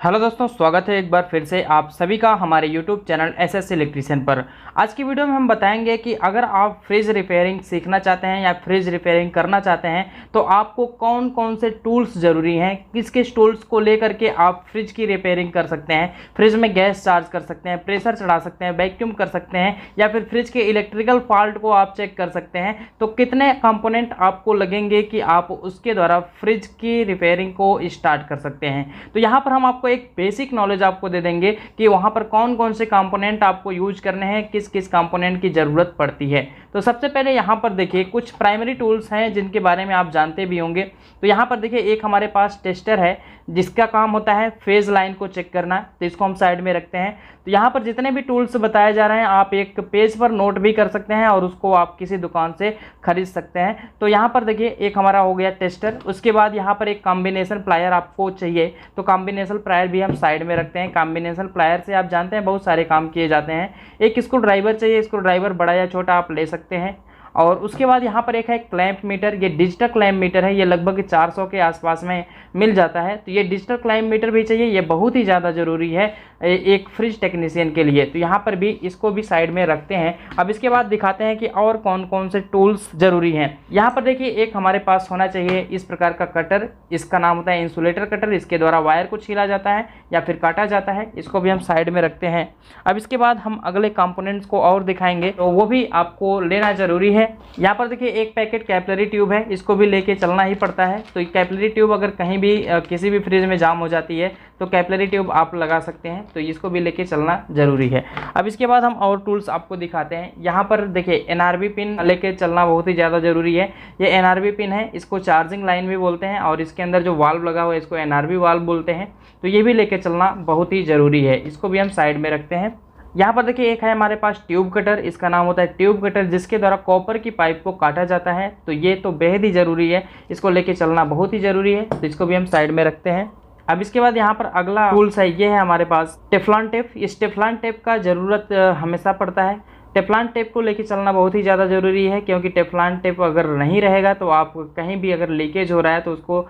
Hello दोस्तों, स्वागत है एक बार फिर से आप सभी का हमारे YouTube चैनल एसएस इलेक्ट्रीशियन पर। आज की वीडियो में हम बताएंगे कि अगर आप फ्रिज रिपेयरिंग सीखना चाहते हैं या फ्रिज रिपेयरिंग करना चाहते हैं तो आपको कौन कौन से टूल्स ज़रूरी हैं, किस किस टूल्स को लेकर के आप फ्रिज की रिपेयरिंग कर सकते हैं, फ्रिज में गैस चार्ज कर सकते हैं, प्रेशर चढ़ा सकते हैं, वैक्यूम कर सकते हैं या फिर फ्रिज के इलेक्ट्रिकल फॉल्ट को आप चेक कर सकते हैं। तो कितने कंपोनेंट आपको लगेंगे कि आप उसके द्वारा फ्रिज की रिपेयरिंग को स्टार्ट कर सकते हैं। तो यहाँ पर हम आपको एक बेसिक नॉलेज आपको दे देंगे कि वहां पर कौन कौन से कंपोनेंट आपको यूज करने हैं, किस किस कंपोनेंट की ज़रूरत पड़ती है। तो सबसे पहले यहाँ पर देखिए कुछ प्राइमरी टूल्स हैं जिनके बारे में आप जानते भी होंगे। तो यहाँ पर देखिए एक हमारे पास टेस्टर है जिसका काम होता है फेज लाइन को चेक करना, तो इसको हम साइड में रखते हैं। तो यहाँ पर जितने भी टूल्स बताए जा रहे हैं आप एक पेज पर नोट भी कर सकते हैं और उसको आप किसी दुकान से खरीद सकते हैं। तो यहाँ पर देखिए एक हमारा हो गया टेस्टर। उसके बाद यहाँ पर एक कॉम्बिनेशन प्लायर आपको चाहिए, तो कॉम्बिनेशन प्लायर भी हम साइड में रखते हैं। कॉम्बिनेशन प्लायर से आप जानते हैं बहुत सारे काम किए जाते हैं। एक स्क्रू ड्राइवर चाहिए, स्क्रू ड्राइवर बड़ा या छोटा आप ले सकते हैं। और उसके बाद यहाँ पर एक है क्लैंप मीटर, ये डिजिटल क्लैंप मीटर है, ये लगभग 400 के आसपास में मिल जाता है। तो ये डिजिटल क्लैंप मीटर भी चाहिए, ये बहुत ही ज़्यादा ज़रूरी है एक फ्रिज टेक्नीशियन के लिए। तो यहाँ पर भी इसको भी साइड में रखते हैं। अब इसके बाद दिखाते हैं कि और कौन कौन से टूल्स ज़रूरी हैं। यहाँ पर देखिए एक हमारे पास होना चाहिए इस प्रकार का कटर, इसका नाम होता है इंसुलेटर कटर। इसके द्वारा वायर को छीला जाता है या फिर काटा जाता है, इसको भी हम साइड में रखते हैं। अब इसके बाद हम अगले कंपोनेंट्स को और दिखाएंगे, तो वो भी आपको लेना ज़रूरी है। यहाँ पर देखिए एक पैकेट कैपिलरी ट्यूब है, इसको भी लेके चलना ही पड़ता है। तो कैपिलरी ट्यूब अगर कहीं भी किसी भी फ्रिज में जाम हो जाती है तो कैपिलरी ट्यूब आप लगा सकते हैं, तो इसको भी लेके चलना ज़रूरी है। अब इसके बाद हम और टूल्स आपको दिखाते हैं। यहाँ पर देखिए एनआरबी पिन लेके चलना बहुत ही ज़्यादा ज़रूरी है। ये एनआरबी पिन है, इसको चार्जिंग लाइन भी बोलते हैं और इसके अंदर जो वाल्व लगा हुआ है इसको एनआरबी वाल्व बोलते हैं। तो ये भी लेके चलना बहुत ही ज़रूरी है, इसको भी हम साइड में रखते हैं। यहाँ पर देखिए एक है हमारे पास ट्यूब कटर, इसका नाम होता है ट्यूब कटर, जिसके द्वारा कॉपर की पाइप को काटा जाता है। तो ये तो बेहद ही ज़रूरी है, इसको लेके चलना बहुत ही ज़रूरी है, तो इसको भी हम साइड में रखते हैं। अब इसके बाद यहाँ पर अगला टूल्स है, ये है हमारे पास टेफ्लॉन टेप। इस टेफ्लॉन टेप का ज़रूरत हमेशा पड़ता है। टेफ्लॉन टेप को लेके चलना बहुत ही ज़्यादा ज़रूरी है, क्योंकि टेफ्लॉन टेप अगर नहीं रहेगा तो आप कहीं भी अगर लीकेज हो रहा है तो उसको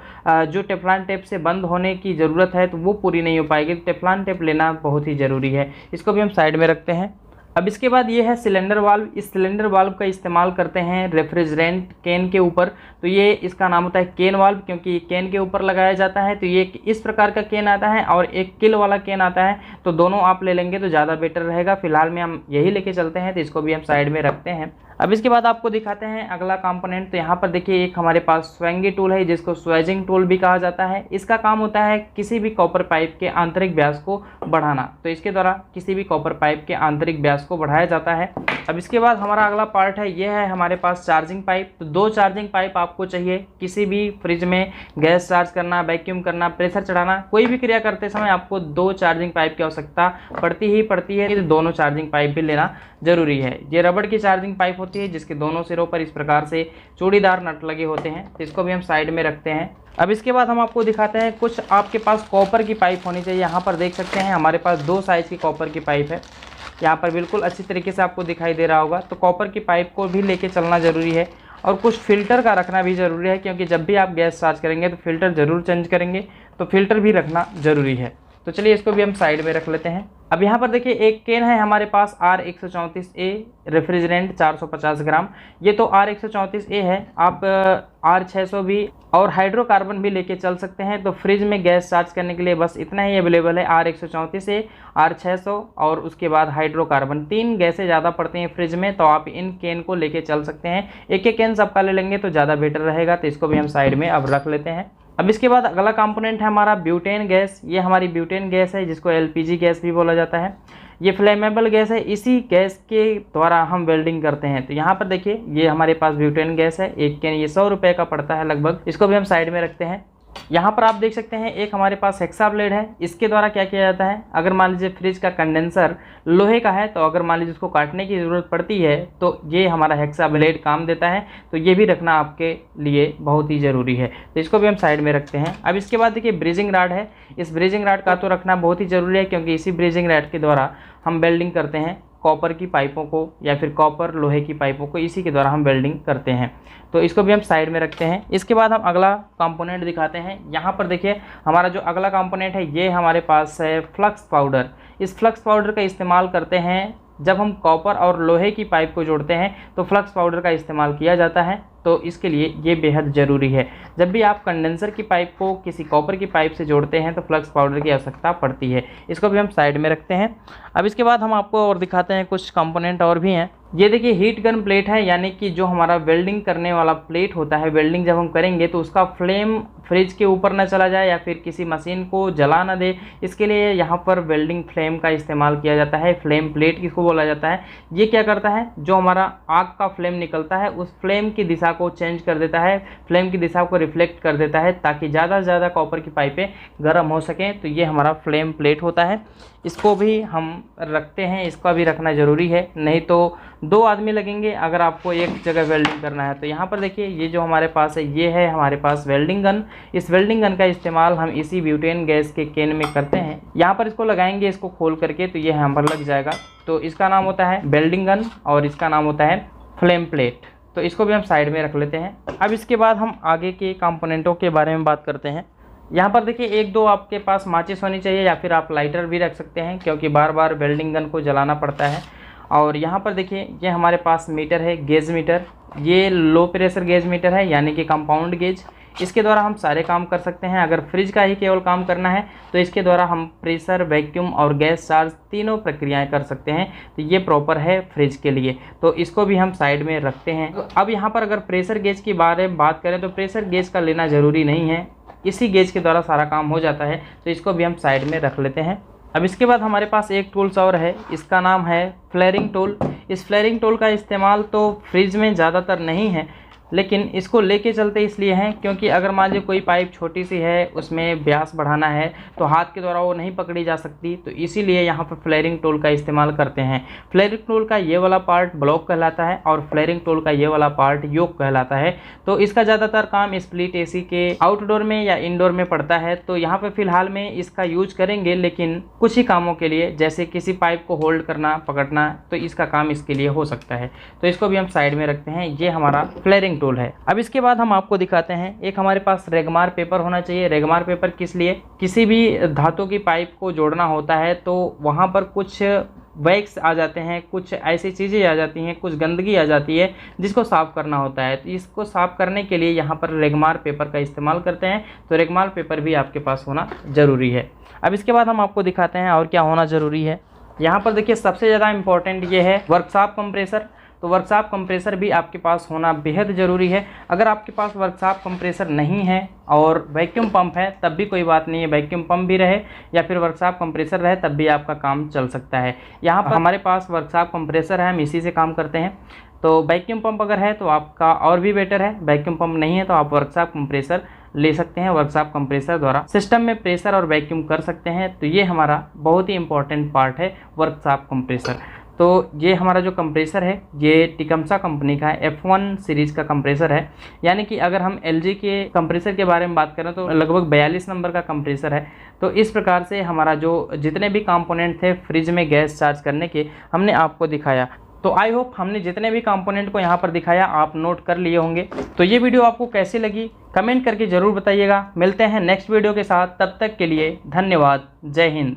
जो टेफ्लॉन टेप से बंद होने की ज़रूरत है तो वो पूरी नहीं हो पाएगी। तो टेफ्लॉन टेप लेना बहुत ही ज़रूरी है, इसको भी हम साइड में रखते हैं। अब इसके बाद ये है सिलेंडर वाल्व। इस सिलेंडर वाल्व का इस्तेमाल करते हैं रेफ्रिजरेंट कैन के ऊपर। तो ये इसका नाम होता है कैन वाल्व, क्योंकि ये कैन के ऊपर लगाया जाता है। तो ये इस प्रकार का कैन आता है और एक किल वाला कैन आता है, तो दोनों आप ले लेंगे तो ज़्यादा बेटर रहेगा। फिलहाल में हम यही लेके चलते हैं, तो इसको भी हम साइड में रखते हैं। अब इसके बाद आपको दिखाते हैं अगला कंपोनेंट। तो यहाँ पर देखिए एक हमारे पास स्वेंगी टूल है, जिसको स्वेजिंग टूल भी कहा जाता है। इसका काम होता है किसी भी कॉपर पाइप के आंतरिक व्यास को बढ़ाना। तो इसके द्वारा किसी भी कॉपर पाइप के आंतरिक व्यास को बढ़ाया जाता है। अब इसके बाद हमारा अगला पार्ट है, ये है हमारे पास चार्जिंग पाइप। तो 2 चार्जिंग पाइप आपको चाहिए। किसी भी फ्रिज में गैस चार्ज करना, वैक्यूम करना, प्रेशर चढ़ाना, कोई भी क्रिया करते समय आपको 2 चार्जिंग पाइप की आवश्यकता पड़ती है। तो दोनों चार्जिंग पाइप भी लेना जरूरी है। ये रबड़ की चार्जिंग पाइप होती है जिसके दोनों सिरों पर इस प्रकार से चूड़ीदार नट लगे होते हैं, तो इसको भी हम साइड में रखते हैं। अब इसके बाद हम आपको दिखाते हैं कुछ आपके पास कॉपर की पाइप होनी चाहिए। यहाँ पर देख सकते हैं हमारे पास 2 साइज़ की कॉपर की पाइप है, यहाँ पर बिल्कुल अच्छी तरीके से आपको दिखाई दे रहा होगा। तो कॉपर की पाइप को भी लेके चलना ज़रूरी है और कुछ फ़िल्टर का रखना भी ज़रूरी है, क्योंकि जब भी आप गैस चार्ज करेंगे तो फ़िल्टर ज़रूर चेंज करेंगे, तो फ़िल्टर भी रखना ज़रूरी है। तो चलिए इसको भी हम साइड में रख लेते हैं। अब यहाँ पर देखिए एक कैन है हमारे पास R134A रेफ्रिजरेंट 450 ग्राम। ये तो R134A है, आप R600 भी और हाइड्रोकार्बन भी लेके चल सकते हैं। तो फ्रिज में गैस चार्ज करने के लिए बस इतना ही अवेलेबल है, R134A, R600 और उसके बाद हाइड्रोकार्बन। 3 गैसें ज़्यादा पड़ती हैं फ्रिज में, तो आप इन कैन को लेके चल सकते हैं। एक एक कैन सबका ले लेंगे तो ज़्यादा बेटर रहेगा, तो इसको भी हम साइड में अब रख लेते हैं। अब इसके बाद अगला कंपोनेंट है हमारा ब्यूटेन गैस। ये हमारी ब्यूटेन गैस है, जिसको LPG गैस भी बोला जाता है। ये फ्लेमेबल गैस है, इसी गैस के द्वारा हम वेल्डिंग करते हैं। तो यहाँ पर देखिए ये हमारे पास ब्यूटेन गैस है, एक कैन ये 100 रुपये का पड़ता है लगभग, इसको भी हम साइड में रखते हैं। यहाँ पर आप देख सकते हैं एक हमारे पास हेक्सा ब्लेड है। इसके द्वारा क्या किया जाता है, अगर मान लीजिए फ्रिज का कंडेंसर लोहे का है तो अगर मान लीजिए उसको काटने की ज़रूरत पड़ती है तो ये हमारा हेक्सा ब्लेड काम देता है। तो ये भी रखना आपके लिए बहुत ही ज़रूरी है, तो इसको भी हम साइड में रखते हैं। अब इसके बाद देखिए ब्रीजिंग रॉड है। इस ब्रीजिंग रॉड का तो रखना बहुत ही ज़रूरी है, क्योंकि इसी ब्रीजिंग रॉड के द्वारा हम वेल्डिंग करते हैं कॉपर की पाइपों को या फिर कॉपर लोहे की पाइपों को इसी के द्वारा हम वेल्डिंग करते हैं। तो इसको भी हम साइड में रखते हैं। इसके बाद हम अगला कंपोनेंट दिखाते हैं। यहाँ पर देखिए हमारा जो अगला कंपोनेंट है ये हमारे पास है फ्लक्स पाउडर। इस फ्लक्स पाउडर का इस्तेमाल करते हैं जब हम कॉपर और लोहे की पाइप को जोड़ते हैं तो फ्लक्स पाउडर का इस्तेमाल किया जाता है। तो इसके लिए ये बेहद ज़रूरी है। जब भी आप कंडेंसर की पाइप को किसी कॉपर की पाइप से जोड़ते हैं तो फ्लक्स पाउडर की आवश्यकता पड़ती है। इसको भी हम साइड में रखते हैं। अब इसके बाद हम आपको और दिखाते हैं कुछ कंपोनेंट और भी हैं। ये देखिए हीट गन प्लेट है, यानी कि जो हमारा वेल्डिंग करने वाला प्लेट होता है, वेल्डिंग जब हम करेंगे तो उसका फ्लेम फ्रिज के ऊपर ना चला जाए या फिर किसी मशीन को जला ना दे, इसके लिए यहाँ पर वेल्डिंग फ्लेम का इस्तेमाल किया जाता है। फ्लेम प्लेट किसको बोला जाता है? ये क्या करता है, जो हमारा आग का फ्लेम निकलता है उस फ्लेम की दिशा को चेंज कर देता है, फ्लेम की दिशा को रिफ्लेक्ट कर देता है ताकि ज़्यादा से ज़्यादा कॉपर की पाइपें गर्म हो सकें। तो ये हमारा फ्लेम प्लेट होता है, इसको भी हम रखते हैं। इसका भी रखना ज़रूरी है, नहीं तो 2 आदमी लगेंगे अगर आपको एक जगह वेल्डिंग करना है। तो यहाँ पर देखिए ये जो हमारे पास है ये है हमारे पास वेल्डिंग गन। इस वेल्डिंग गन का इस्तेमाल हम इसी ब्यूटेन गैस के कैन में करते हैं। यहाँ पर इसको लगाएंगे, इसको खोल करके, तो ये यहाँ पर लग जाएगा। तो इसका नाम होता है वेल्डिंग गन और इसका नाम होता है फ्लेम प्लेट। तो इसको भी हम साइड में रख लेते हैं। अब इसके बाद हम आगे के कंपोनेंटों के बारे में बात करते हैं। यहाँ पर देखिए 1-2 आपके पास माचिस होनी चाहिए या फिर आप लाइटर भी रख सकते हैं, क्योंकि बार बार वेल्डिंग गन को जलाना पड़ता है। और यहाँ पर देखिए ये हमारे पास मीटर है, गेज मीटर। ये लो प्रेशर गेज मीटर है, यानी कि कंपाउंड गेज। इसके द्वारा हम सारे काम कर सकते हैं। अगर फ्रिज का ही केवल काम करना है तो इसके द्वारा हम प्रेशर, वैक्यूम और गैस चार्ज तीनों प्रक्रियाएं कर सकते हैं। तो ये प्रॉपर है फ्रिज के लिए, तो इसको भी हम साइड में रखते हैं। तो अब यहाँ पर अगर प्रेशर गेज की बारे में बात करें तो प्रेशर गेज का लेना ज़रूरी नहीं है, इसी गेज के द्वारा सारा काम हो जाता है। तो इसको भी हम साइड में रख लेते हैं। अब इसके बाद हमारे पास एक टूल्स और है, इसका नाम है फ्लेयरिंग टूल। इस फ्लेयरिंग टूल का इस्तेमाल तो फ्रिज में ज़्यादातर नहीं है, लेकिन इसको लेके चलते इसलिए हैं क्योंकि अगर मान लीजिए कोई पाइप छोटी सी है, उसमें व्यास बढ़ाना है तो हाथ के द्वारा वो नहीं पकड़ी जा सकती, तो इसीलिए यहाँ पर फ्लेयरिंग टूल का इस्तेमाल करते हैं। फ्लेयरिंग टूल का ये वाला पार्ट ब्लॉक कहलाता है और फ्लेयरिंग टूल का ये वाला पार्ट योक कहलाता है। तो इसका ज़्यादातर काम स्प्लिट एसी के आउटडोर में या इंडोर में पड़ता है। तो यहाँ पर फिलहाल में इसका यूज करेंगे, लेकिन कुछ ही कामों के लिए, जैसे किसी पाइप को होल्ड करना, पकड़ना, तो इसका काम इसके लिए हो सकता है। तो इसको भी हम साइड में रखते हैं। ये हमारा फ्लेयरिंग टूल है। अब इसके बाद हम आपको दिखाते हैं, एक हमारे पास रेगमार पेपर होना चाहिए। रेगमार पेपर किस लिए? किसी भी धातु की पाइप को जोड़ना होता है तो वहाँ पर कुछ वैक्स आ जाते हैं, कुछ ऐसी चीज़ें आ जाती हैं, कुछ गंदगी आ जाती है जिसको साफ़ करना होता है। तो इसको साफ़ करने के लिए यहाँ पर रेगमार पेपर का इस्तेमाल करते हैं। तो रेगमार पेपर भी आपके पास होना ज़रूरी है। अब इसके बाद हम आपको दिखाते हैं और क्या होना ज़रूरी है। यहाँ पर देखिए सबसे ज़्यादा इम्पॉर्टेंट ये है वर्कशॉप कंप्रेसर। तो वर्कशॉप कंप्रेसर भी आपके पास होना बेहद ज़रूरी है। अगर आपके पास वर्कशॉप कंप्रेसर नहीं है और वैक्यूम पंप है तब भी कोई बात नहीं है, वैक्यूम पंप भी रहे या फिर वर्कशॉप कंप्रेसर रहे तब भी आपका काम चल सकता है। यहाँ पर हमारे पास वर्कशॉप कंप्रेसर है, हम इसी से काम करते हैं। तो वैक्यूम पंप अगर है तो आपका और भी बेटर है, वैक्यूम पंप नहीं है तो आप वर्कशॉप कंप्रेसर ले सकते हैं। वर्कशॉप कंप्रेसर द्वारा सिस्टम में प्रेशर और वैक्यूम कर सकते हैं। तो ये हमारा बहुत ही इंपॉर्टेंट पार्ट है वर्कशॉप कंप्रेसर। तो ये हमारा जो कंप्रेसर है ये टिकमसा कंपनी का है, F1 सीरीज़ का कंप्रेसर है। यानी कि अगर हम LG के कंप्रेसर के बारे में बात करें तो लगभग 42 नंबर का कंप्रेसर है। तो इस प्रकार से हमारा जो जितने भी कंपोनेंट थे फ्रिज में गैस चार्ज करने के हमने आपको दिखाया। तो आई होप हमने जितने भी कंपोनेंट को यहाँ पर दिखाया आप नोट कर लिए होंगे। तो ये वीडियो आपको कैसी लगी कमेंट करके ज़रूर बताइएगा। मिलते हैं नेक्स्ट वीडियो के साथ, तब तक के लिए धन्यवाद। जय हिंद।